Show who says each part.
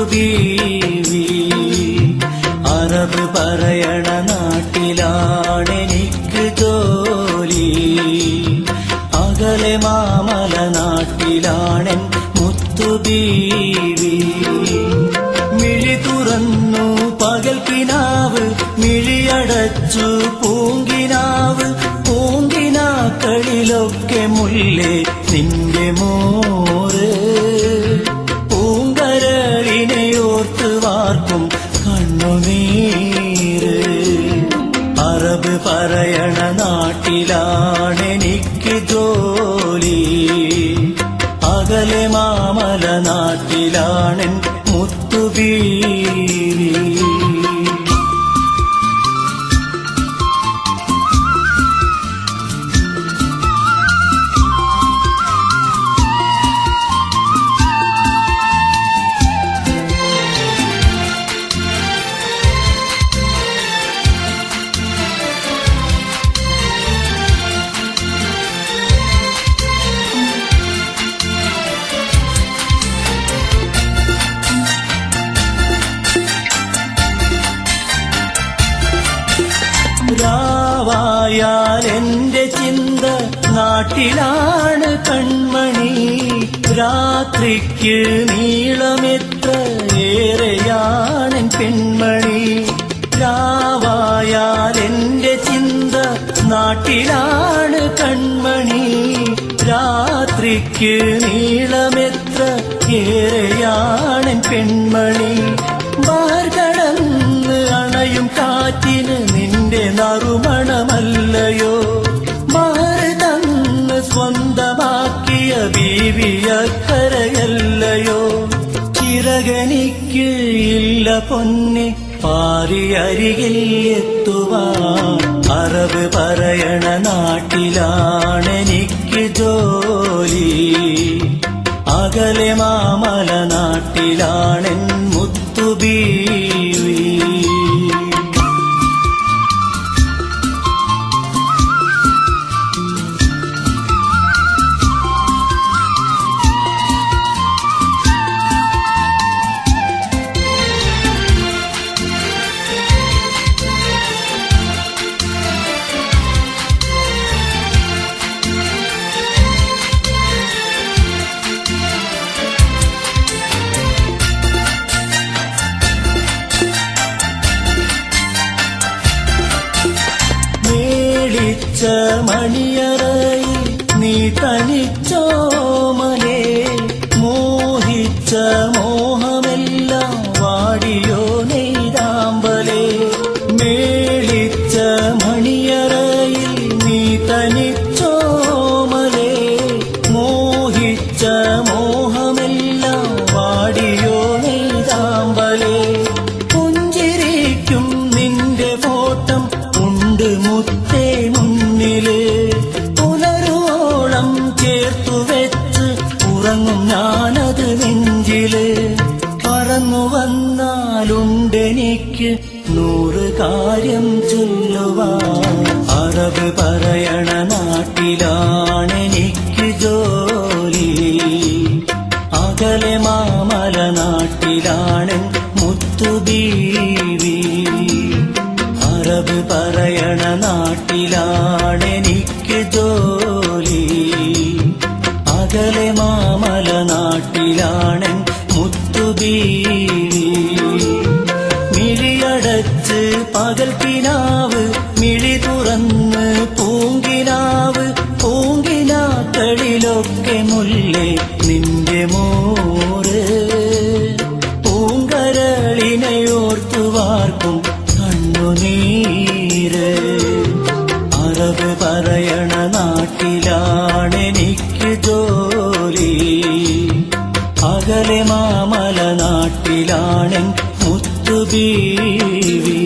Speaker 1: Muthubeevi. Arab പറയണ നാട്ടിലാണെനിക്ക് ജോലി, അകലെ മാമല നാട്ടിലാണെൻ മുത്തുബീവി. മിഴി തുറന്നു പകൽ കിനാവ്, മിഴിയടച്ചു പൂങ്കിനാവ്, പൂങ്കിനാക്കളിലൊക്കെ മുല്ലേ നിന്റെ മോറ്. പൂങ്കരളിനെയോർത്ത് വാർക്കും കണ്ണുനീര്. അറബ് പറയണ നാട്ടിലാണെനിക്ക് ജോലി, അകലെ മാമല നാട്ടിലാണെൻ മുത്തുബീവി. രാവായാൽ എന്റെ ചിന്ത നാട്ടിലാണ് കൺമണി, രാത്രിക്ക് നീളമെത്ര ഏറെയാണെൻ പെൺമണി. രാവായാൽ എന്റെ ചിന്ത നാട്ടിലാണ് കൺമണി, രാത്രിക്ക് നീളമെത്ര ഏറെയാണെൻ പെൺമണി. ബാർകടന്ന് അണയും കാറ്റിന് നിന്റെ നറുമണമല്ലയോ, ബാറ് തന്ന് സ്വന്തമാക്കിയ ബീവിയക്കരയല്ലയോ. ചിറകനിക്ക് ഇല്ല പൊന്നെ പാറി അരികിൽ എത്തുവാൻ, അറബ് പറയണ നാട്ടിലാണെനിക്ക് ജോലി, അകലെ മാമല നാട്ടിലാണെൻ മുത്തുബീവി. മണിയറയിൽ നീ തനിച്ചോമലേ, മോഹിച്ച മോഹമെല്ലാം വാടിയോ നെയ്താമ്പലേ. മേളിച്ച മണിയറയിൽ നീ തനിച്ചോമലേ, മോഹിച്ച മോഹമെല്ലാം വാടിയോ നെയ്താമ്പലേ. പുഞ്ചിരിക്കും നിന്റെ ഫോട്ടം ഉണ്ട് മുത്തേ മുന്നില്, പുലരുവോളം ചേർത്തു വെച്ച് ഉറങ്ങും ഞാനത് നെഞ്ചില്. പറന്നു വന്നാലുണ്ടെനിക്ക് 100 കാര്യം ചൊല്ലുവാൻ, അറബ് പറയണ നാട്ടിലാണെനിക്ക് ജോലി, അകലെ മാമല നാട്ടിലാണെൻ മുത്തുബീവി. അറബ് പറയണ നാട്ടിലാണെനിക്ക് ജോലി, അകലെ മാമല നാട്ടിലാണെൻ മുത്തുബീവി. മിഴിയടച്ച് പകൽ കിനാവ്, മിഴി തുറന്ന് പൂങ്കിനാവ്, പൂങ്കിനാക്കളിലൊക്കെ മുല്ലേ നിന്റെ മോറ്. പൂങ്കരളിനെയോർത്തു വാർക്കും കണ്ണുനീര്. അറബ് പറയണ നാട്ടിലാണെനിക്ക് ജോലി, അകലെ മാമല നാട്ടിലാണെൻ മുത്തുബീവി.